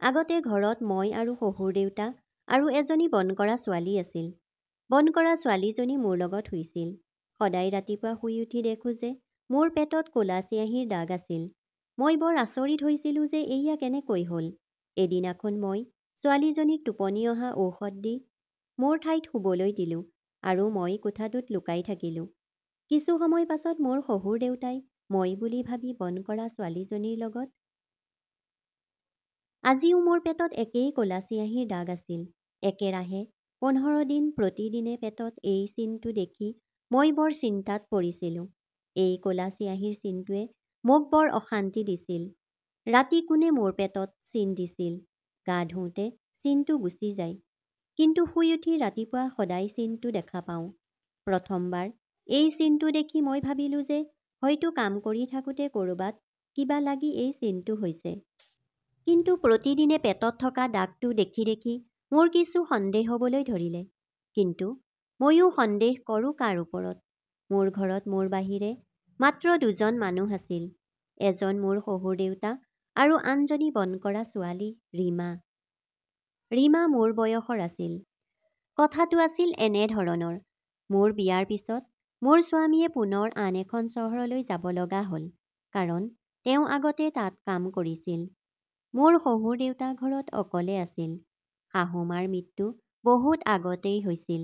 আগতে ঘৰত মই আৰু শহুৰ দেউতা আৰু এজনী বনকৰা ছোৱালী আছিল। বনকৰা ছোৱালীজনী মোৰ লগত শুইছিল। সদায় ৰাতিপুৱা শুই উঠি দেখোঁ যে মোৰ পেটত ক'লা চিয়াঁহীৰ দাগ আছিল। মই বৰ আচৰিত হৈছিলোঁ যে এয়া কেনেকৈ হ'ল। এদিনাখন মই ছোৱালীজনীক টোপনি অহা ঔষধ দি মোৰ ঠাইত শুবলৈ দিলোঁ আৰু মই কোঠাটোত লুকাই থাকিলোঁ। কিছু সময় পাছত মোৰ শহুৰ দেউতাই মই বুলি ভাবি বনকৰা ছোৱালীজনীৰ লগত আজিও মোৰ পেটত একেই ক'লা চিয়াঁহীৰ দাগ আছিল। একেৰাহে 15 দিন প্ৰতিদিনে পেটত এই চিনটো দেখি মই বৰ চিন্তাত পৰিছিলোঁ। এই ক'লা চিয়াঁহীৰ চিনটোৱে মোক বৰ অশান্তি দিছিল। ৰাতি কোনে মোৰ পেটত চিন দিছিল। গা ধুওঁতে চিনটো গুচি যায়, কিন্তু শুই উঠি ৰাতিপুৱা সদায় চিনটো দেখা পাওঁ। প্ৰথমবাৰ এই চিনটো দেখি মই ভাবিলোঁ যে হয়তো কাম কৰি থাকোঁতে ক'ৰবাত কিবা লাগি এই চিনটো হৈছে। কিন্তু প্ৰতিদিনে পেটত থকা দাগটো দেখি দেখি মোৰ কিছু সন্দেহ হ'বলৈ ধৰিলে। কিন্তু ময়ো সন্দেহ কৰোঁ কাৰ ওপৰত। মোৰ ঘৰত মোৰ বাহিৰে মাত্ৰ দুজন মানুহ আছিল। এজন মোৰ শহুৰ দেউতা আৰু আনজনী বনকৰা ছোৱালী ৰীমা। ৰীমা মোৰ বয়সৰ আছিল। কথাটো আছিল এনে ধৰণৰ। মোৰ বিয়াৰ পিছত মোৰ স্বামীয়ে পুনৰ আন এখন চহৰলৈ যাব লগা হ'ল, কাৰণ তেওঁ আগতে তাত কাম কৰিছিল। মোৰ শহুৰ দেউতা ঘৰত অকলে আছিল। শাহুমাৰ মৃত্যু বহুত আগতেই হৈছিল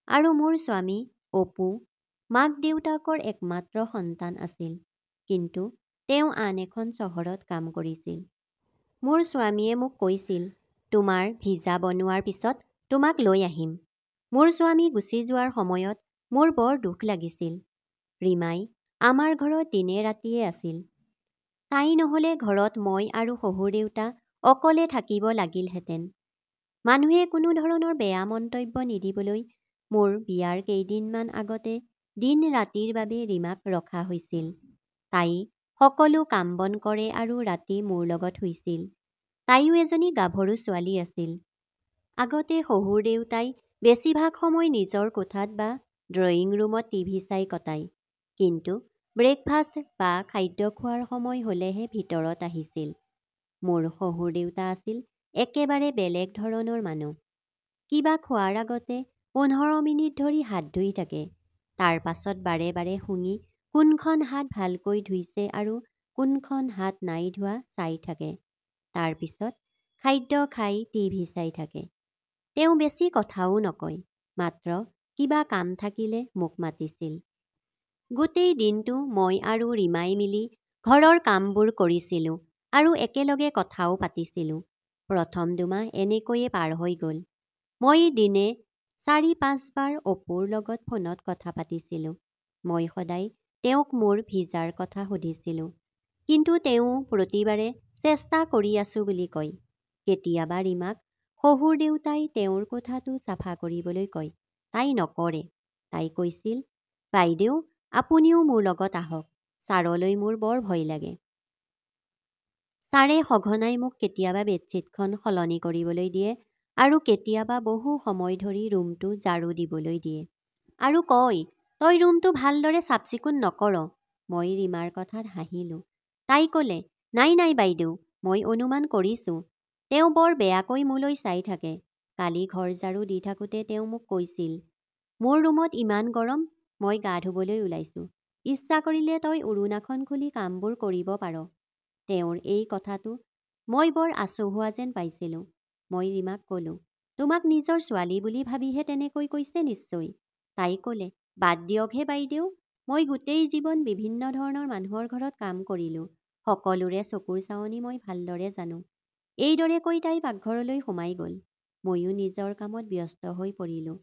আৰু মোৰ স্বামী অপু মাক দেউতাকৰ একমাত্ৰ সন্তান আছিল, কিন্তু তেওঁ আন এখন চহৰত কাম কৰিছিল। মোৰ স্বামীয়ে মোক কৈছিল, তোমাৰ ভিজা বনোৱাৰ পিছত তোমাক লৈ আহিম। মোৰ স্বামী গুচি যোৱাৰ সময়ত মোৰ বৰ দুখ লাগিছিল। ৰীমাই আমাৰ ঘৰত দিনে ৰাতিয়ে আছিল। তাই নহ'লে ঘৰত মই আৰু শহুৰ দেউতা অকলে থাকিব লাগিলহেঁতেন। মানুহে কোনো ধৰণৰ বেয়া মন্তব্য নিদিবলৈ মোৰ বিয়াৰ কেইদিনমান আগতে দিন ৰাতিৰ বাবে ৰীমাক ৰখা হৈছিল। তাই সকলো কাম বন কৰে আৰু ৰাতি মোৰ লগত শুইছিল। তাইও এজনী গাভৰু ছোৱালী আছিল। আগতে শহুৰ দেউতাই বেছিভাগ সময় নিজৰ কোঠাত বা ড্ৰয়িং ৰুমত টিভি চাই কটায়, কিন্তু ব্ৰেকফাষ্ট বা খাদ্য খোৱাৰ সময় হ'লেহে ভিতৰত আহিছিল। মোৰ শহুৰ দেউতা আছিল একেবাৰে বেলেগ ধৰণৰ মানুহ। কিবা খোৱাৰ আগতে 15 মিনিট ধৰি হাত ধুই থাকে। তাৰ পাছত বাৰে বাৰে শুঙি কোনখন হাত ভালকৈ ধুইছে আৰু কোনখন হাত নাই ধোৱা চাই থাকে। তাৰ পিছত খাদ্য খাই টিভি চাই থাকে। তেওঁ বেছি কথাও নকয়, মাত্ৰ কিবা কাম থাকিলে মোক মাতিছিল। গোটেই দিনটো মই আৰু ৰীমাই মিলি ঘৰৰ কামবোৰ কৰিছিলোঁ আৰু একেলগে কথাও পাতিছিলোঁ। প্ৰথম দুমাহ এনেকৈয়ে পাৰ হৈ গ'ল। মই দিনে 4-5 বাৰ অপুৰ লগত ফোনত কথা পাতিছিলোঁ। মই সদায় তেওঁক মোৰ ভিজাৰ কথা সুধিছিলোঁ, কিন্তু তেওঁ প্ৰতিবাৰে চেষ্টা কৰি আছোঁ বুলি কয়। কেতিয়াবা ৰীমাক শহুৰ দেউতাই তেওঁৰ কোঠাটো চাফা কৰিবলৈ কয়। তাই নকৰে। তাই কৈছিল, বাইদেউ আপুনিও মোৰ লগত আহক, ছাৰলৈ মোৰ বৰ ভয় লাগে। ছাৰে সঘনাই মোক কেতিয়াবা বেডশ্বীটখন সলনি কৰিবলৈ দিয়ে আৰু কেতিয়াবা বহু সময় ধৰি ৰুমটো ঝাৰু দিবলৈ দিয়ে আৰু কয়, তই ৰুমটো ভালদৰে চাফ চিকুণ নকৰ। মই ৰীমাৰ কথাত হাঁহিলোঁ। তাই ক'লে, নাই নাই বাইদেউ, মই অনুমান কৰিছোঁ। তেওঁ বৰ বেয়াকৈ মোলৈ চাই থাকে। কালি ঘৰ ঝাৰু দি থাকোঁতে তেওঁ মোক কৈছিল, মোৰ ৰুমত ইমান গৰম, মই গা ধুবলৈ ওলাইছোঁ। ইচ্ছা কৰিলে তই উৰুনাখন খুলি কামবোৰ কৰিব পাৰ। তেওঁৰ এই কথাটো মই বৰ আচহুৱা যেন পাইছিলোঁ। মই ৰীমাক ক'লোঁ, তোমাক নিজৰ ছোৱালী বুলি ভাবিহে তেনেকৈ কৈছে নিশ্চয়। তাই ক'লে, বাদ দিয়কহে বাইদেউ, মই গোটেই জীৱন বিভিন্ন ধৰণৰ মানুহৰ ঘৰত কাম কৰিলোঁ। সকলোৰে চকুৰ চাৱনি মই ভালদৰে জানো। এইদৰে কৈ তাই পাকঘৰলৈ সোমাই গ'ল। ময়ো নিজৰ কামত ব্যস্ত হৈ পৰিলোঁ।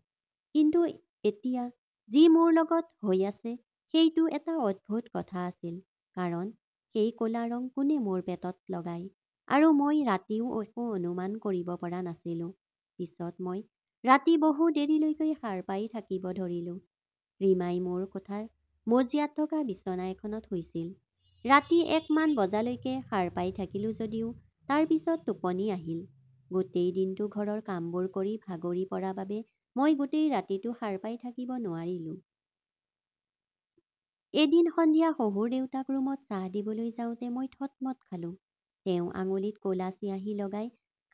কিন্তু এতিয়া যি মোৰ লগত হৈ আছে সেইটো এটা অদ্ভুত কথা আছিল, কাৰণ সেই ক'লা ৰং কোনে মোৰ পেটত লগায় আৰু মই ৰাতিও একো অনুমান কৰিব পৰা নাছিলোঁ। পিছত মই ৰাতি বহু দেৰিলৈকে সাৰ পাই থাকিব ধৰিলোঁ। ৰীমাই মোৰ কোঠাৰ মজিয়াত থকা বিচনা এখনত শুইছিল। ৰাতি 1 মান বজালৈকে সাৰ পাই থাকিলোঁ যদিও তাৰ পিছত টোপনি আহিল। গোটেই দিনটো ঘৰৰ কামবোৰ কৰি ভাগৰি পৰা বাবে মই গোটেই ৰাতিটো সাৰ পাই থাকিব নোৱাৰিলোঁ। এদিন সন্ধিয়া শহুৰ দেউতাক ৰুমত চাহ দিবলৈ যাওঁতে মই থতমত খালোঁ। তেওঁ আঙুলিত ক'লা চিয়াঁহী লগাই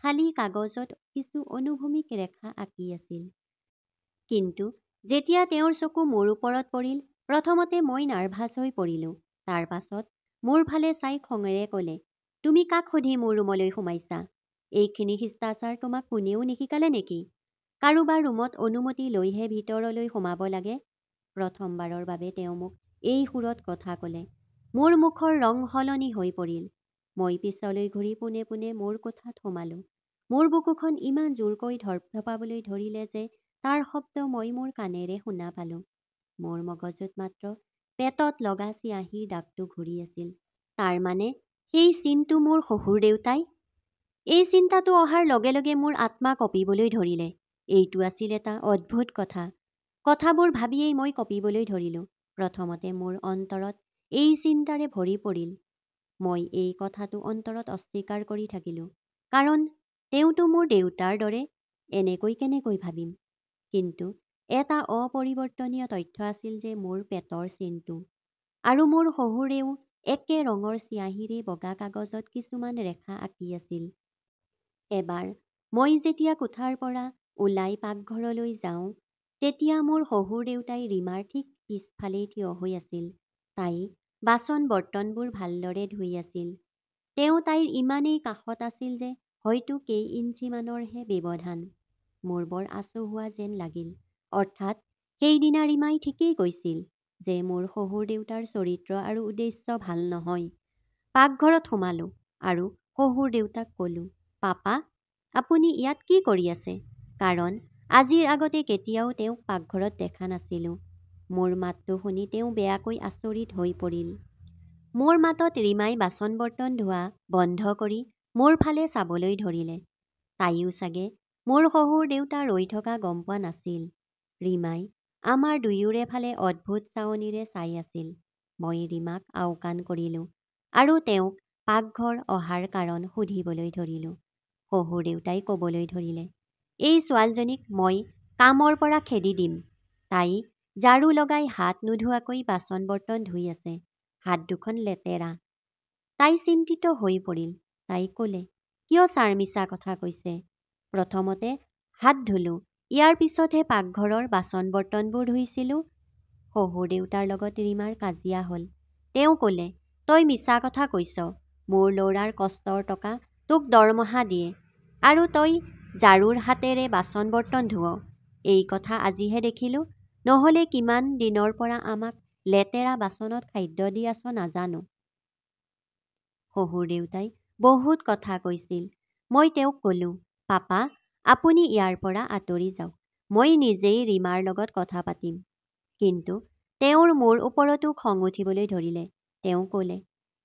খালী কাগজত কিছু অনুভূমিক ৰেখা আঁকি আছিল। কিন্তু যেতিয়া তেওঁৰ চকু মোৰ ওপৰত পৰিল, প্ৰথমতে মই নাৰ্ভাছ হৈ পৰিলোঁ। তাৰ পাছত মোৰ ফালে চাই খঙেৰে ক'লে, তুমি কাক সুধি মোৰ ৰুমলৈ সোমাইছা? এইখিনি শিষ্টাচাৰ তোমাক কোনেও নিশিকালে নেকি? কাৰোবাৰ ৰুমত অনুমতি লৈহে ভিতৰলৈ সোমাব লাগে? প্ৰথমবাৰৰ বাবে তেওঁ মোক এই সুৰত কথা ক'লে। মোৰ মুখৰ ৰং সলনি হৈ পৰিল। মই পিছলৈ ঘূৰি পোনে পোনে মোৰ কোঠাত সোমালোঁ। মোৰ বুকুখন ইমান জোৰকৈ ধপধপাবলৈ ধৰিলে যে তাৰ শব্দ মই মোৰ কাণেৰে শুনা পালোঁ। মোৰ মগজুত মাত্ৰ পেটত লগা চিয়াঁহীৰ দাগটো ঘূৰি আছিল। তাৰ মানে সেই চিনটো মোৰ শহুৰ দেউতাই? এই চিন্তাটো অহাৰ লগে লগে মোৰ আত্মা কঁপিবলৈ ধৰিলে। এইটো আছিল এটা অদ্ভুত কথা। কথাবোৰ ভাবিয়েই মই কঁপিবলৈ ধৰিলোঁ। প্ৰথমতে মোৰ অন্তৰত এই চিন্তাৰে ভৰি পৰিল। মই এই কথাটো অন্তৰত অস্বীকাৰ কৰি থাকিলোঁ। কাৰণ তেওঁতো মোৰ দেউতাৰ দৰে, এনেকৈ কেনেকৈ ভাবিম? কিন্তু এটা অপৰিৱৰ্তনীয় তথ্য আছিল যে মোৰ পেটৰ চিনটো। আৰু মোৰ শহুৰেও একে ৰঙৰ চিয়াঁহীৰে বগা কাগজত কিছুমান ৰেখা আঁকি আছিল। এবাৰ মই যেতিয়া কোঠাৰ পৰা ওলাই পাকঘৰলৈ যাওঁ, তেতিয়া মোৰ শহুৰ দেউতাই ৰীমাৰ ঠিক পিছফালেই থিয় হৈ আছিল। তাই বাচন বৰ্তনবোৰ ভালদৰে ধুই আছিল। তেওঁ তাইৰ ইমানেই কাষত আছিল যে হয়তো কেইইঞ্চিমানৰহে ব্যৱধান। মোৰ বৰ আচহুৱা যেন লাগিল। অৰ্থাৎ সেইদিনা ৰীমাই ঠিকেই কৈছিল যে মোৰ শহুৰ দেউতাৰ চৰিত্ৰ আৰু উদ্দেশ্য ভাল নহয়। পাকঘৰত সোমালোঁ আৰু শহুৰ দেউতাক ক'লোঁ, পাপা, আপুনি ইয়াত কি কৰি আছে? কাৰণ আজিৰ আগতে কেতিয়াও তেওঁক পাকঘৰত দেখা নাছিলোঁ। মোৰ মাতটো শুনি তেওঁ বেয়াকৈ আচৰিত হৈ পৰিল। মোৰ মাতত ৰীমাই বাচন বৰ্তন ধোৱা বন্ধ কৰি মোৰ ফালে চাবলৈ ধৰিলে। তাইও চাগে মোৰ শহুৰ দেউতা ৰৈ থকা গম পোৱা নাছিল। ৰীমাই আমাৰ দুয়োৰে ফালে অদ্ভুত চাৱনিৰে চাই আছিল। মই ৰীমাক আওকাণ কৰিলোঁ আৰু তেওঁক পাকঘৰ অহাৰ কাৰণ সুধিবলৈ ধৰিলোঁ। শহুৰ দেউতাই ক'বলৈ ধৰিলে, এই ছোৱালীজনীক মই কামৰ পৰা খেদি দিম। তাই ঝাৰু লগাই হাত নোধোৱাকৈ বাচন বৰ্তন ধুই আছে। হাত দুখন লেতেৰা। তাই চিন্তিত হৈ পৰিল। তাই ক'লে, কিয় ছাৰ মিছা কথা কৈছে? প্ৰথমতে হাত ধুলোঁ, ইয়াৰ পিছতহে পাকঘৰৰ বাচন বৰ্তনবোৰ ধুইছিলোঁ। শহুৰ দেউতাৰ লগত ৰীমাৰ কাজিয়া হ'ল। তেওঁ ক'লে, তই মিছা কথা কৈছ। মোৰ ল'ৰাৰ কষ্টৰ টকা তোক দৰমহা দিয়ে আৰু তই ঝাৰুৰ হাতেৰে বাচন বৰ্তন ধুৱ। এই কথা আজিহে দেখিলোঁ, নহ'লে কিমান দিনৰ পৰা আমাক লেতেৰা বাচনত খাদ্য দি আছ নাজানো। শহুৰ দেউতাই বহুত কথা কৈছিল। মই তেওঁক ক'লোঁ, পাপা, আপুনি ইয়াৰ পৰা আঁতৰি যাওক। মই নিজেই ৰীমাৰ লগত কথা পাতিম। কিন্তু তেওঁৰ মোৰ ওপৰতো খং উঠিবলৈ ধৰিলে। তেওঁ ক'লে,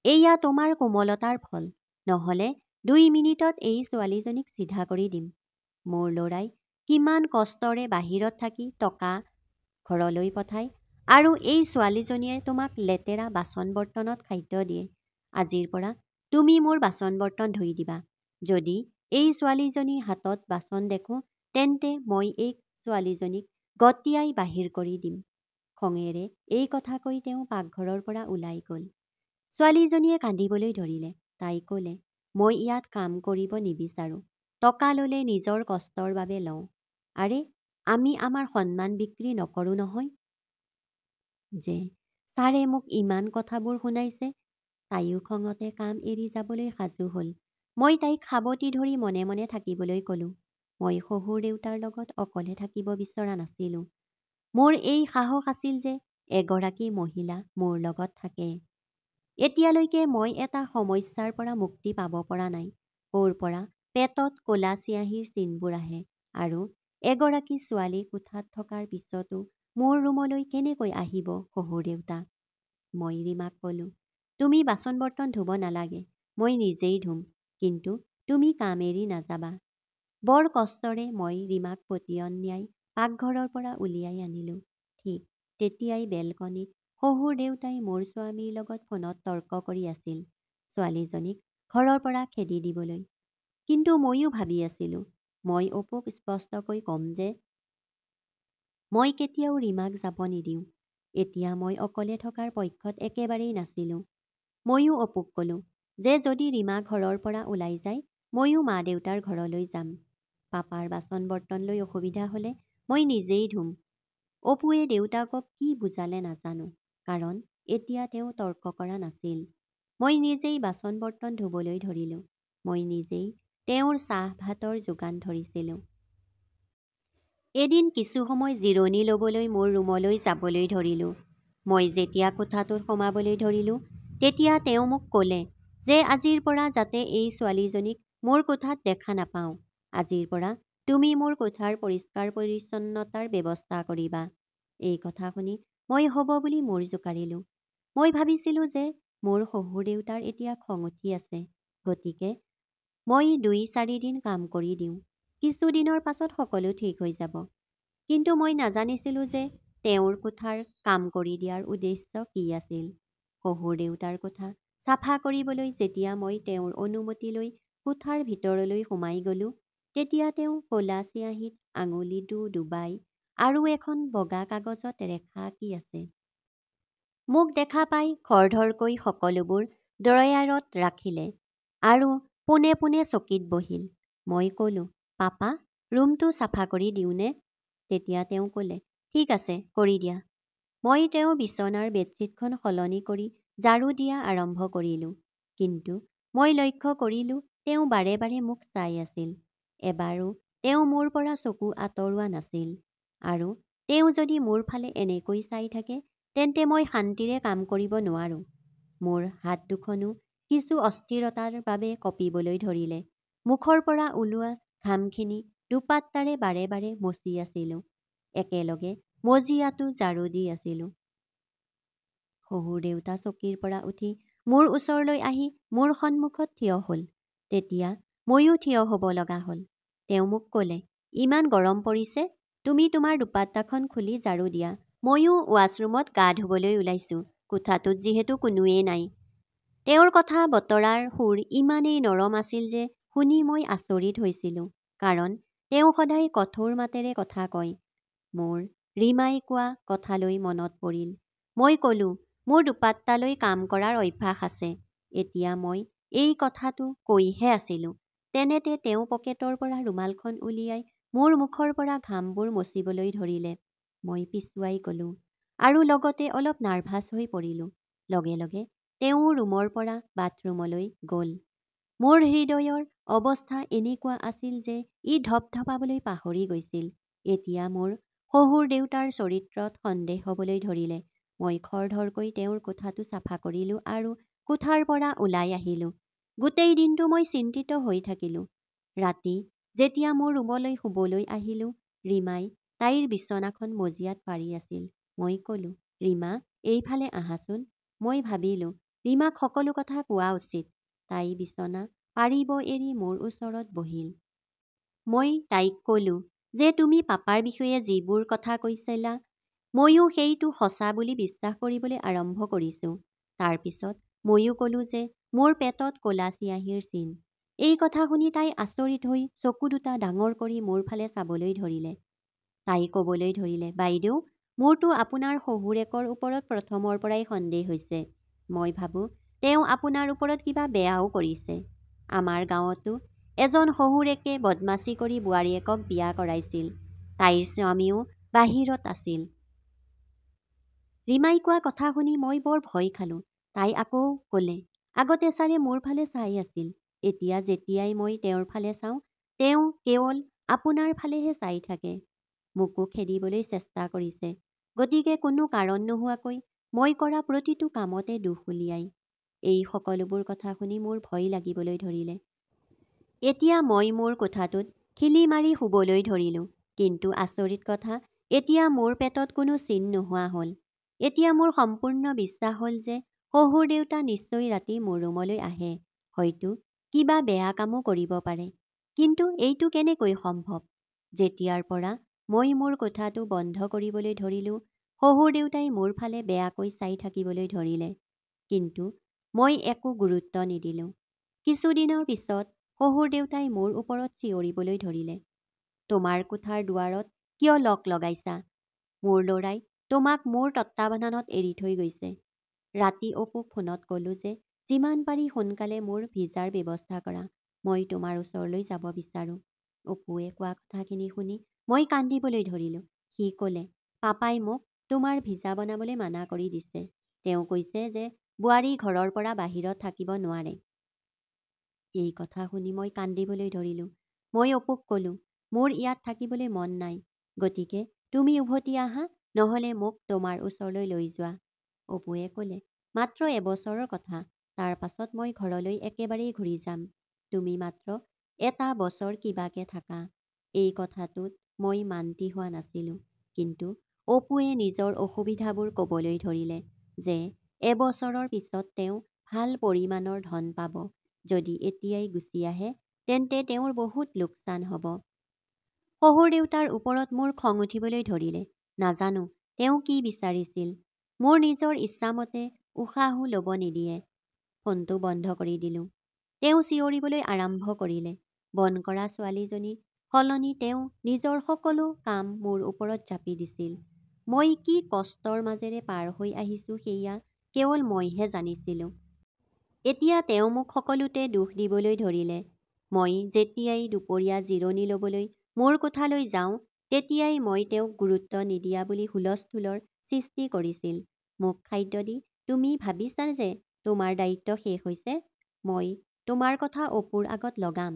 এয়া তোমাৰ কোমলতাৰ ফল। নহ'লে 2 মিনিটত এই ছোৱালীজনীক চিধা কৰি দিম। মোৰ ল'ৰাই কিমান কষ্টৰে বাহিৰত থাকি টকা ঘৰলৈ পঠায় আৰু এই ছোৱালীজনীয়ে তোমাক লেতেৰা বাচন বৰ্তনত খাদ্য দিয়ে। আজিৰ পৰা তুমি মোৰ বাচন বৰ্তন ধুই দিবা। যদি এই ছোৱালীজনীৰ হাতত বাচন দেখোঁ, তেন্তে মই এই ছোৱালীজনীক গতিয়াই বাহিৰ কৰি দিম। খঙেৰে এই কথা কৈ তেওঁ পাকঘৰৰ পৰা ওলাই গ'ল। ছোৱালীজনীয়ে কান্দিবলৈ ধৰিলে। তাই ক'লে, মই ইয়াত কাম কৰিব নিবিচাৰোঁ। টকা ল'লে নিজৰ কষ্টৰ বাবে লওঁ। আৰে, আমি আমাৰ সন্মান বিক্ৰী নকৰোঁ নহয়। যে ছাৰে মোক ইমান কথাবোৰ শুনাইছে। তাইও খঙতে কাম এৰি যাবলৈ সাজু হ'ল। মই তাইক সাবটি ধৰি মনে মনে থাকিবলৈ ক'লোঁ। মই শহুৰ দেউতাৰ লগত অকলে থাকিব বিচৰা নাছিলোঁ। মোৰ এই সাহস আছিল যে এগৰাকী মহিলা মোৰ লগত থাকে। এতিয়ালৈকে মই এটা সমস্যাৰ পৰা মুক্তি পাব পৰা নাই। ক'ৰ পৰা পেটত ক'লা চিয়াঁহীৰ চিনবোৰ আহে আৰু এগৰাকী ছোৱালী কোঠাত থকাৰ পিছতো মোৰ ৰুমলৈ কেনেকৈ আহিব শহুৰ দেউতা? মই ৰীমাক ক'লোঁ, তুমি বাচন বৰ্তন ধুব নালাগে, মই নিজেই ধুম। কিন্তু তুমি কাম এৰি নাযাবা। বৰ কষ্টৰে মই ৰীমাক পতিয়ন নিয়াই পাকঘৰৰ পৰা উলিয়াই আনিলোঁ। ঠিক তেতিয়াই বেলকনিত শহুৰ দেউতাই মোৰ স্বামীৰ লগত ফোনত তৰ্ক কৰি আছিল, ছোৱালীজনীক ঘৰৰ পৰা খেদি দিবলৈ। কিন্তু ময়ো ভাবি আছিলোঁ, মই অপুক স্পষ্টকৈ ক'ম যে মই কেতিয়াও ৰীমাক যাব নিদিওঁ। এতিয়া মই অকলে থকাৰ পক্ষত একেবাৰেই নাছিলোঁ। ময়ো অপুক ক'লোঁ যে যদি ৰীমা ঘৰৰ পৰা ওলাই যায়, ময়ো মা দেউতাৰ ঘৰলৈ যাম। পাপাৰ বাচন বৰ্তন লৈ অসুবিধা হ'লে মই নিজেই ধুম। অপুৱে দেউতাকক কি বুজালে নাজানো, কাৰণ এতিয়া তেওঁ তৰ্ক কৰা নাছিল। মই নিজেই বাচন বৰ্তন ধুবলৈ ধৰিলোঁ। মই নিজেই তেওঁৰ চাহ ভাতৰ যোগান ধৰিছিলোঁ। এদিন কিছু সময় জিৰণি ল'বলৈ মোৰ ৰুমলৈ যাবলৈ ধৰিলোঁ। মই যেতিয়া কোঠাটোত সোমাবলৈ ধৰিলোঁ, তেতিয়া তেওঁ মোক ক'লে যে আজিৰ পৰা যাতে এই ছোৱালীজনীক মোৰ কোঠাত দেখা নাপাওঁ। আজিৰ পৰা তুমি মোৰ কোঠাৰ পৰিষ্কাৰ পৰিচ্ছন্নতাৰ ব্যৱস্থা কৰিবা। এই কথা শুনি মই হ'ব বুলি মূৰ জোকাৰিলোঁ। মই ভাবিছিলোঁ যে মোৰ শহুৰ দেউতাৰ এতিয়া খং উঠি আছে, গতিকে মই ২-৪ দিন কাম কৰি দিওঁ। কিছুদিনৰ পাছত সকলো ঠিক হৈ যাব। কিন্তু মই নাজানিছিলোঁ যে তেওঁৰ কোঠাৰ কাম কৰি দিয়াৰ উদ্দেশ্য কি আছিল। শহুৰ দেউতাৰ কোঠা চাফা কৰিবলৈ যেতিয়া মই তেওঁৰ অনুমতি লৈ কোঠাৰ ভিতৰলৈ সোমাই গ'লোঁ, তেতিয়া তেওঁ ক'লা চিয়াহীত আঙুলিটো ডুবাই আৰু এখন বগা কাগজত ৰেখা আঁকি আছে। মোক দেখা পাই খৰধৰকৈ সকলোবোৰ ড্ৰয়াৰত ৰাখিলে আৰু পোনে পোনে চকীত বহিল। মই ক'লোঁ, পাপা, ৰুমটো চাফা কৰি দিওঁনে? তেতিয়া তেওঁ ক'লে, ঠিক আছে, কৰি দিয়া। মই তেওঁৰ বিচনাৰ বেডশ্বীটখন সলনি কৰি ঝাৰু দিয়া আৰম্ভ কৰিলোঁ। কিন্তু মই লক্ষ্য কৰিলোঁ তেওঁ বাৰে বাৰে মোক চাই আছিল। এবাৰো তেওঁ মোৰ পৰা চকু আঁতৰোৱা নাছিল। আৰু তেওঁ যদি মোৰ ফালে এনেকৈ চাই থাকে, তেন্তে মই শান্তিৰে কাম কৰিব নোৱাৰোঁ। মোৰ হাত দুখনো কিছু অস্থিৰতাৰ বাবে কঁপিবলৈ ধৰিলে। মুখৰ পৰা ওলোৱা ঘামখিনি দুপাট্টাৰে বাৰে বাৰে মচি আছিলোঁ। একেলগে মজিয়াটো ঝাৰু দি আছিলোঁ। শহুৰ দেউতা চকীৰ পৰা উঠি মোৰ ওচৰলৈ আহি মোৰ সন্মুখত থিয় হ'ল। তেতিয়া ময়ো থিয় হ'ব লগা হ'ল। তেওঁ মোক ক'লে, ইমান গৰম পৰিছে, তুমি তোমাৰ দুপাট্টাখন খুলি ঝাৰু দিয়া। ময়ো ৱাছৰুমত গা ধুবলৈ ওলাইছোঁ, কোঠাটোত যিহেতু কোনোৱেই নাই। তেওঁৰ কথা বতৰাৰ সুৰ ইমানেই নৰম আছিল যে শুনি মই আচৰিত হৈছিলোঁ, কাৰণ তেওঁ সদায় কঠোৰ মাতেৰে কথা কয়। মোৰ ৰীমাই কোৱা কথালৈ মনত পৰিল। মই ক'লোঁ, মোৰ দুপাট্টালৈ কাম কৰাৰ অভ্যাস আছে। এতিয়া মই এই কথাটো কৈহে আছিলোঁ। তেনেতে তেওঁ পকেটৰ পৰা ৰুমালখন উলিয়াই মোৰ মুখৰ পৰা ঘামবোৰ মচিবলৈ ধৰিলে। মই পিছুৱাই গ'লোঁ আৰু লগতে অলপ নাৰ্ভাছ হৈ পৰিলোঁ। লগে লগে তেওঁ ৰুমৰ পৰা বাথৰুমলৈ গ'ল। মোৰ হৃদয়ৰ অৱস্থা এনেকুৱা আছিল যে ই ধপধপাবলৈ পাহৰি গৈছিল। এতিয়া মোৰ শহুৰ দেউতাৰ চৰিত্ৰত সন্দেহ হ'বলৈ ধৰিলে। মই খৰধৰকৈ তেওঁৰ কোঠাটো চাফা কৰিলোঁ আৰু কোঠাৰ পৰা ওলাই আহিলোঁ। গোটেই দিনটো মই চিন্তিত হৈ থাকিলোঁ। ৰাতি যেতিয়া মোৰ ৰুমলৈ শুবলৈ আহিলোঁ, ৰীমাই তাইৰ বিচনাখন মজিয়াত পাৰি আছিল। মই ক'লোঁ, ৰীমা, এইফালে আহাচোন। মই ভাবিলোঁ ৰীমাক সকলো কথা কোৱা উচিত। তাই বিচনা পাৰিব এৰি মোৰ ওচৰত বহিল। মই তাইক ক'লোঁ যে তুমি পাপাৰ বিষয়ে যিবোৰ কথা কৈছিলা, ময়ো সেইটো সঁচা বুলি বিশ্বাস কৰিবলৈ আৰম্ভ কৰিছোঁ। তাৰ পিছত ময়ো ক'লোঁ যে মোৰ পেটত ক'লা চিয়াহীৰ চিন। এই কথা শুনি তাই আচৰিত হৈ চকু দুটা ডাঙৰ কৰি মোৰ ফালে চাবলৈ ধৰিলে। তাই ক'বলৈ ধৰিলে, বাইদেউ, মোৰতো আপোনাৰ শহুৰেকৰ ওপৰত প্ৰথমৰ পৰাই সন্দেহ হৈছে। মই ভাবোঁ তেওঁ আপোনাৰ ওপৰত কিবা বেয়াও কৰিছে। আমাৰ গাঁৱতো এজন শহুৰেকে বদমাচি কৰি বোৱাৰীয়েকক বিয়া কৰাইছিল। তাইৰ স্বামীও বাহিৰত আছিল। ৰীমাই কোৱা কথা শুনি মই বৰ ভয় খালোঁ। তাই আকৌ ক'লে, আগতে ছাৰে মোৰ ফালে চাই আছিল। এতিয়া যেতিয়াই মই তেওঁৰ ফালে চাওঁ, তেওঁ কেৱল আপোনাৰ ফালেহে চাই থাকে। মোকো খেদিবলৈ চেষ্টা কৰিছে। গতিকে কোনো কাৰণ নোহোৱাকৈ মই কৰা প্ৰতিটো কামতে দোষ উলিয়াই। এই সকলোবোৰ কথা শুনি মোৰ ভয় লাগিবলৈ ধৰিলে। এতিয়া মই মোৰ কোঠাটোত খিলি মাৰি শুবলৈ ধৰিলোঁ। কিন্তু আচৰিত কথা, এতিয়া মোৰ পেটত কোনো চিন নোহোৱা হ'ল। এতিয়া মোৰ সম্পূৰ্ণ বিশ্বাস হ'ল যে শহুৰ দেউতা নিশ্চয় ৰাতি মোৰ ৰুমলৈ আহে। হয়তো কিবা বেয়া কামো কৰিব পাৰে। কিন্তু এইটো কেনেকৈ সম্ভৱ? যেতিয়াৰ পৰা মই মোৰ কোঠাটো বন্ধ কৰিবলৈ ধৰিলোঁ, শহুৰ দেউতাই মোৰ ফালে বেয়াকৈ চাই থাকিবলৈ ধৰিলে। কিন্তু মই একো গুৰুত্ব নিদিলোঁ। কিছুদিনৰ পিছত শহুৰ দেউতাই মোৰ ওপৰত চিঞৰিবলৈ ধৰিলে, তোমাৰ কোঠাৰ দুৱাৰত কিয় লক লগাইছা? মোৰ ল'ৰাই তোমাক মোৰ তত্বাৱধানত এৰি থৈ গৈছে। ৰাতি অপুক ফোনত ক'লোঁ যে যিমান পাৰি সোনকালে মোৰ ভিছাৰ ব্যৱস্থা কৰা। মই তোমাৰ ওচৰলৈ যাব বিচাৰোঁ। অপুৱে কোৱা কথাখিনি শুনি মই কান্দিবলৈ ধৰিলোঁ। সি ক'লে, পাপাই মোক তোমাৰ ভিছা বনাবলৈ মানা কৰি দিছে। তেওঁ কৈছে যে বোৱাৰী ঘৰৰ পৰা বাহিৰত থাকিব নোৱাৰে। এই কথা শুনি মই কান্দিবলৈ ধৰিলোঁ। মই অপুক ক'লোঁ, মোৰ ইয়াত থাকিবলৈ মন নাই, গতিকে তুমি উভতি আহা, নহ'লে মোক তোমাৰ ওচৰলৈ লৈ যোৱা। অপুৱে ক'লে, মাত্ৰ এবছৰৰ কথা, তাৰ পাছত মই ঘৰলৈ একেবাৰেই ঘূৰি যাম। তুমি মাত্ৰ এটা বছৰ কিবাকে থাকা। এই কথাটোত মই মান্তি হোৱা নাছিলোঁ, কিন্তু অপুৱে নিজৰ অসুবিধাবোৰ ক'বলৈ ধৰিলে যে এবছৰৰ পিছত তেওঁ ভাল পৰিমাণৰ ধন পাব। যদি এতিয়াই গুচি আহে তেন্তে তেওঁৰ বহুত লোকচান হ'ব। শহুৰ দেউতাৰ ওপৰত মোৰ খং উঠিবলৈ ধৰিলে। নাজানো তেওঁ কি বিচাৰিছিল। মোৰ নিজৰ ইচ্ছামতে উশাহো ল'ব নিদিয়ে। ফোনটো বন্ধ কৰি দিলোঁ। তেওঁ চিঞৰিবলৈ আৰম্ভ কৰিলে। বন কৰা ছোৱালীজনী সলনি তেওঁ নিজৰ সকলো কাম মোৰ ওপৰত জাপি দিছিল। মই কি কষ্টৰ মাজেৰে পাৰ হৈ আহিছোঁ সেয়া কেৱল মইহে জানিছিলোঁ। এতিয়া তেওঁ মোক সকলোতে দোষ দিবলৈ ধৰিলে। মই যেতিয়াই দুপৰীয়া জিৰণি ল'বলৈ মোৰ কোঠালৈ যাওঁ তেতিয়াই মই তেওঁক গুৰুত্ব নিদিয়া বুলি হুলস্থুলৰ সৃষ্টি কৰিছিল। মোক খাদ্য দি তুমি ভাবিছা যে তোমাৰ দায়িত্ব শেষ হৈছে? মই তোমাৰ কথা অপুৰ আগত লগাম।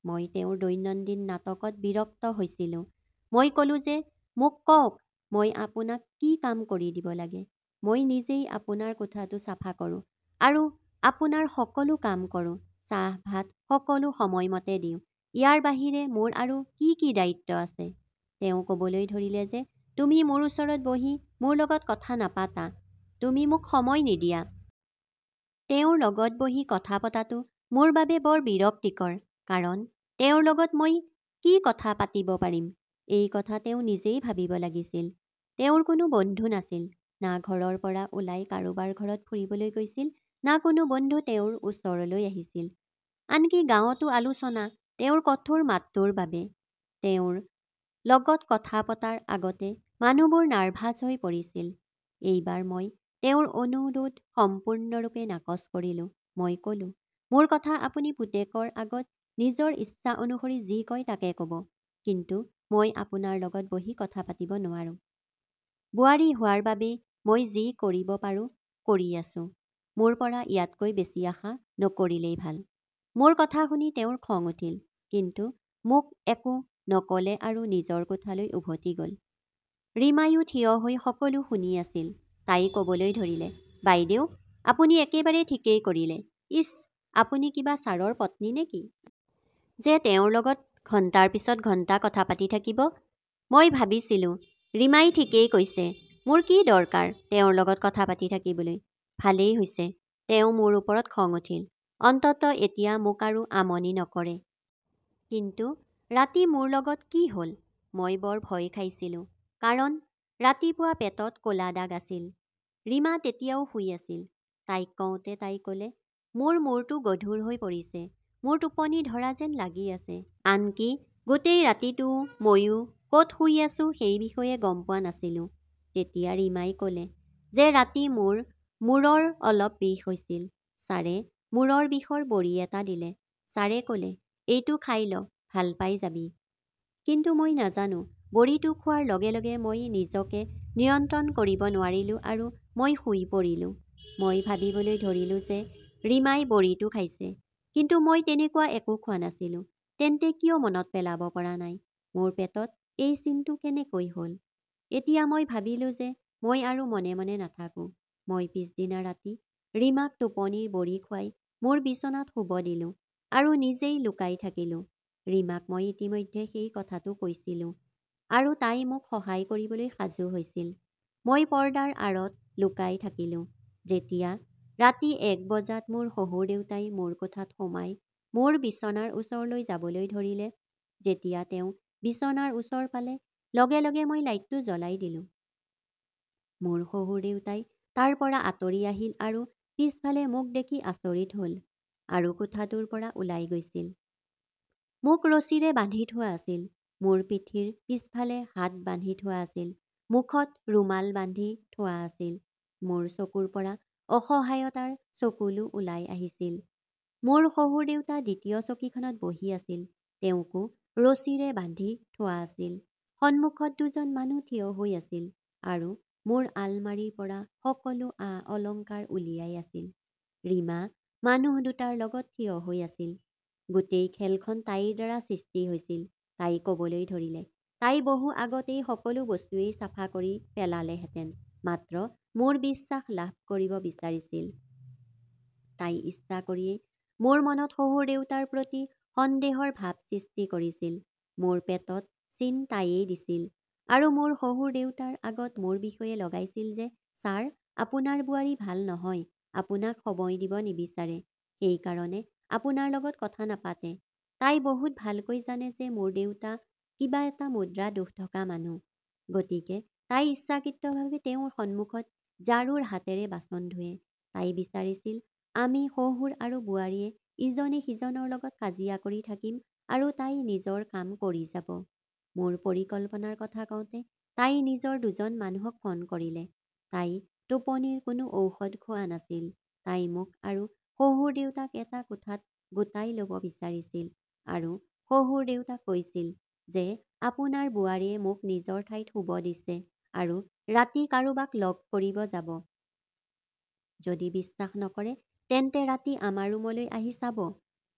মই তেওঁৰ দৈনন্দিন নাটকত বিৰক্ত হৈছিলোঁ। মই ক'লোঁ যে মোক কওক, মই আপোনাক কি কাম কৰি দিব লাগে। মই নিজেই আপোনাৰ কোঠাটো চাফা কৰোঁ আৰু আপোনাৰ সকলো কাম কৰোঁ। চাহ ভাত সকলো সময়মতে দিওঁ। ইয়াৰ বাহিৰে মোৰ আৰু কি কি দায়িত্ব আছে? তেওঁ ক'বলৈ ধৰিলে যে তুমি মোৰ ওচৰত বহি মোৰ লগত কথা নাপাতা, তুমি মোক সময় নিদিয়া। তেওঁৰ লগত বহি কথা পতাটো মোৰ বাবে বৰ বিৰক্তিকৰ, কাৰণ তেওঁৰ লগত মই কি কথা পাতিব পাৰিম এই কথা তেওঁ নিজেই ভাবিব লাগিছিল। তেওঁৰ কোনো বন্ধু নাছিল, না ঘৰৰ পৰা ওলাই কাৰোবাৰ ঘৰত ফুৰিবলৈ গৈছিল, না কোনো বন্ধু তেওঁৰ ওচৰলৈ আহিছিল। আনকি গাঁৱতো আলোচনা তেওঁৰ কঠোৰ মাতটোৰ বাবে। তেওঁৰ লগত কথা পতাৰ আগতে মানুহবোৰ নাৰ্ভাছ হৈ পৰিছিল। এইবাৰ মই তেওঁৰ অনুৰোধ সম্পূৰ্ণৰূপে নাকচ কৰিলোঁ। মই ক'লোঁ, মোৰ কথা আপুনি পুতেকৰ আগত নিজৰ ইচ্ছা অনুসৰি যি কয় তাকে ক'ব, কিন্তু মই আপোনাৰ লগত বহি কথা পাতিব নোৱাৰোঁ। বোৱাৰী হোৱাৰ বাবে মই যি কৰিব পাৰোঁ কৰি আছোঁ। মোৰ পৰা ইয়াতকৈ বেছি আশা নকৰিলেই ভাল। মোৰ কথা শুনি তেওঁৰ খং উঠিল, কিন্তু মোক একো নক'লে আৰু নিজৰ কোঠালৈ উভতি গ'ল। ৰীমায়ো থিয় হৈ সকলো শুনি আছিল। তাই ক'বলৈ ধৰিলে, বাইদেউ, আপুনি একেবাৰে ঠিকেই কৰিলে। ইচ, আপুনি কিবা ছাৰৰ পত্নী নেকি? যে তেওঁৰ লগত ঘণ্টাৰ পিছত ঘণ্টা কথা পাতি থাকিব? মই ভাবিছিলোঁ, ৰীমাই ঠিকেই কৈছে। মোৰ কি দৰকাৰ তেওঁৰ লগত কথা পাতি থাকিবলৈ? ভালেই হৈছে, তেওঁ মোৰ ওপৰত খং উঠিল। অন্ততঃ এতিয়া মোক আৰু আমনি নকৰে। কিন্তু ৰাতি মোৰ লগত কি হ'ল? মই বৰ ভয় খাইছিলোঁ, কাৰণ ৰাতিপুৱা পেটত ক'লা দাগ আছিল। ৰীমা তেতিয়াও শুই আছিল। তাইক কওঁতে তাই ক'লে, মোৰ মূৰটো গধুৰ হৈ পৰিছে, মোৰ টোপনি ধৰা যেন লাগি আছে। আনকি গোটেই ৰাতিটো ময়ো ক'ত শুই আছোঁ সেই বিষয়ে গম পোৱা নাছিলোঁ। তেতিয়া ৰীমাই ক'লে যে ৰাতি মোৰ মূৰৰ অলপ বিষ হৈছিল। ছাৰে মূৰৰ বিষৰ বড়ি এটা দিলে। ছাৰে ক'লে, এইটো খাই ল, ভাল পাই যাবি। কিন্তু মই নাজানো, বড়িটো খোৱাৰ লগে লগে মই নিজকে নিয়ন্ত্ৰণ কৰিব নোৱাৰিলোঁ আৰু মই শুই পৰিলোঁ। মই ভাবিবলৈ ধৰিলোঁ যে ৰীমাই বড়িটো খাইছে, কিন্তু মই তেনেকুৱা একো খোৱা নাছিলোঁ। তেন্তে কিয় মনত পেলাব পৰা নাই? মোৰ পেটত এই চিনটো কেনেকৈ হ'ল? এতিয়া মই ভাবিলোঁ যে মই আৰু মনে মনে নাথাকোঁ। মই পিছদিনা ৰাতি ৰীমাক টোপনিৰ বড়ি খুৱাই মোৰ বিচনাত শুব দিলোঁ আৰু নিজেই লুকাই থাকিলোঁ। ৰীমাক মই ইতিমধ্যে সেই কথাটো কৈছিলোঁ আৰু তাই মোক সহায় কৰিবলৈ সাজু হৈছিল। মই পৰ্দাৰ আঁৰত লুকাই থাকিলোঁ। যেতিয়া ৰাতি ১ বজাত মোৰ শহুৰ দেউতাই মোৰ কোঠাত সোমাই মোৰ বিচনাৰ ওচৰলৈ যাবলৈ ধৰিলে, যেতিয়া তেওঁ বিচনাৰ ওচৰ পালে লগে লগে মই লাইটটো জ্বলাই দিলোঁ। মোৰ শহুৰ দেউতাই তাৰ পৰা আঁতৰি আহিল আৰু পিছফালে মোক দেখি আচৰিত হ'ল আৰু কোঠাটোৰ পৰা ওলাই গৈছিল। মোক ৰছীৰে বান্ধি থোৱা আছিল। মোৰ পিঠিৰ পিছফালে হাত বান্ধি থোৱা আছিল। মুখত ৰুমাল বান্ধি থোৱা আছিল। মোৰ চকুৰ পৰা অসহায়তাৰ চকুলো ওলাই আহিছিল। মোৰ শহুৰ দেউতা দ্বিতীয় চকীখনত বহি আছিল। তেওঁকো ৰছীৰে বান্ধি থোৱা আছিল। সন্মুখত দুজন মানুহ থিয় হৈ আছিল আৰু মোৰ আলমাৰীৰ পৰা সকলো অলংকাৰ উলিয়াই আছিল। ৰীমা মানুহ দুটাৰ লগত থিয় হৈ আছিল। গোটেই খেলখন তাইৰ দ্বাৰা সৃষ্টি হৈছিল। তাই ক'বলৈ ধৰিলে, তাই বহু আগতেই সকলো বস্তুৱেই চাফা কৰি পেলালেহেঁতেন, মাত্ৰ মোৰ বিশ্বাস লাভ কৰিব বিচাৰিছিল। তাই ইচ্ছা কৰিয়েই মোৰ মনত শহুৰ দেউতাৰ প্ৰতি সন্দেহৰ ভাৱ সৃষ্টি কৰিছিল। মোৰ পেটত চিন তাইয়েই দিছিল আৰু মোৰ শহুৰ দেউতাৰ আগত মোৰ বিষয়ে লগাইছিল যে, ছাৰ, আপোনাৰ বোৱাৰী ভাল নহয়, আপোনাক সময় দিব নিবিচাৰে, সেইকাৰণে আপোনাৰ লগত কথা নাপাতে। তাই বহুত ভালকৈ জানে যে মোৰ দেউতা কিবা এটা মুদ্ৰা দোষ থকা মানুহ। গতিকে তাই ইচ্ছাকৃতভাৱে তেওঁৰ সন্মুখত ঝাৰুৰ হাতেৰে বাচন ধুৱে। তাই বিচাৰিছিল আমি শহুৰ আৰু বোৱাৰীয়ে ইজনে সিজনৰ লগত কাজিয়া কৰি থাকিম আৰু তাই নিজৰ কাম কৰি যাব। মোৰ পৰিকল্পনাৰ কথা কওঁতে তাই নিজৰ দুজন মানুহক ফোন কৰিলে। তাই টোপনিৰ কোনো ঔষধ খোৱা নাছিল। তাই মোক আৰু শহুৰ দেউতাক এটা কোঠাত গোটাই ল'ব বিচাৰিছিল আৰু শহুৰ দেউতাক কৈছিল যে আপোনাৰ বোৱাৰীয়ে মোক নিজৰ ঠাইত শুব দিছে আৰু ৰাতি কাৰোবাক লগ কৰিব যাব। যদি বিশ্বাস নকৰে তেন্তে ৰাতি আমাৰ ৰুমলৈ আহি চাব।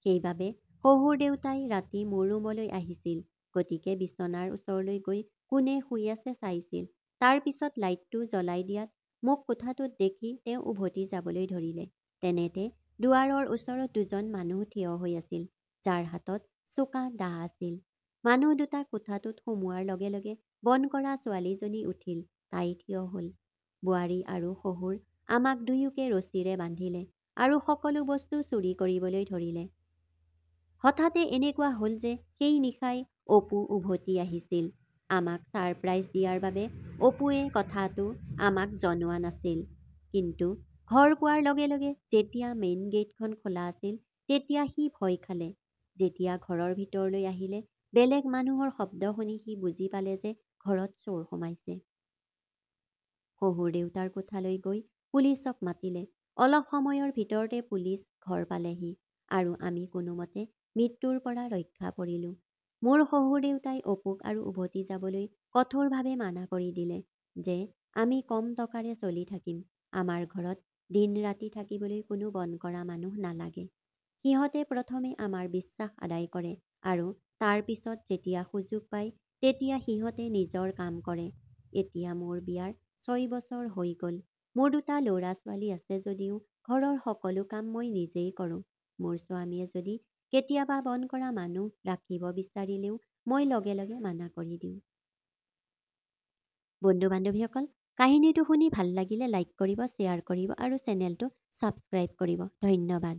সেইবাবে শহুৰ দেউতাই ৰাতি মোৰ ৰুমলৈ আহিছিল। গতিকে বিচনাৰ ওচৰলৈ গৈ কোনে শুই আছে চাইছিল। তাৰ পিছত লাইটটো জ্বলাই দিয়াত মোক কোঠাটোত দেখি তেওঁ উভতি যাবলৈ ধৰিলে। তেনেতে দুৱাৰৰ ওচৰত দুজন মানুহ থিয় হৈ আছিল, যাৰ হাতত চোকা দা আছিল। মানুহ দুটা কোঠাটোত সোমোৱাৰ লগে লগে বন কৰা ছোৱালীজনী উঠিল। তাই থিয় হ'ল। বোৱাৰী আৰু শহুৰ আমাক দুয়োকে ৰছীৰে বান্ধিলে আৰু সকলো বস্তু চুৰি কৰিবলৈ ধৰিলে। হঠাতে এনেকুৱা হ'ল যে সেই নিশাই অপু উভতি আহিছিল। আমাক ছাৰপ্ৰাইজ দিয়াৰ বাবে অপুৱে কথাটো আমাক জনোৱা নাছিল। কিন্তু ঘৰ পোৱাৰ লগে লগে যেতিয়া মেইন গেটখন খোলা আছিল তেতিয়া সি ভয় খালে। যেতিয়া ঘৰৰ ভিতৰলৈ আহিলে বেলেগ মানুহৰ শব্দ শুনি সি বুজি পালে যে ঘৰত চোৰ সোমাইছে। শহুৰ দেউতাৰ কোঠালৈ গৈ পুলিচক মাতিলে। অলপ সময়ৰ ভিতৰতে পুলিচ ঘৰ পালেহি আৰু আমি কোনোমতে মৃত্যুৰ পৰা ৰক্ষা পৰিলোঁ। মোৰ শহুৰ দেউতাই অপুক আৰু উভতি যাবলৈ কঠোৰভাৱে মানা কৰি দিলে যে আমি কম টকাৰে চলি থাকিম। আমাৰ ঘৰত দিন ৰাতি থাকিবলৈ কোনো বন কৰা মানুহ নালাগে। সিহঁতে প্ৰথমে আমাৰ বিশ্বাস আদায় কৰে আৰু তাৰ পিছত যেতিয়া সুযোগ পায় তেতিয়া সিহঁতে নিজৰ কাম কৰে। এতিয়া মোৰ বিয়াৰ 6 বছৰ হৈ গ'ল। মোৰ দুটা ল'ৰা ছোৱালী আছে যদিও ঘৰৰ সকলো কাম মই নিজেই কৰোঁ। মোৰ স্বামীয়ে যদি কেতিয়াবা বন কৰা মানুহ ৰাখিব বিচাৰিলেও মই লগে লগে মানা কৰি দিওঁ। বন্ধু বান্ধৱীসকল, কাহিনীটো শুনি ভাল লাগিলে লাইক কৰিব, শ্বেয়াৰ কৰিব আৰু চেনেলটো ছাবস্ক্ৰাইব কৰিব। ধন্যবাদ।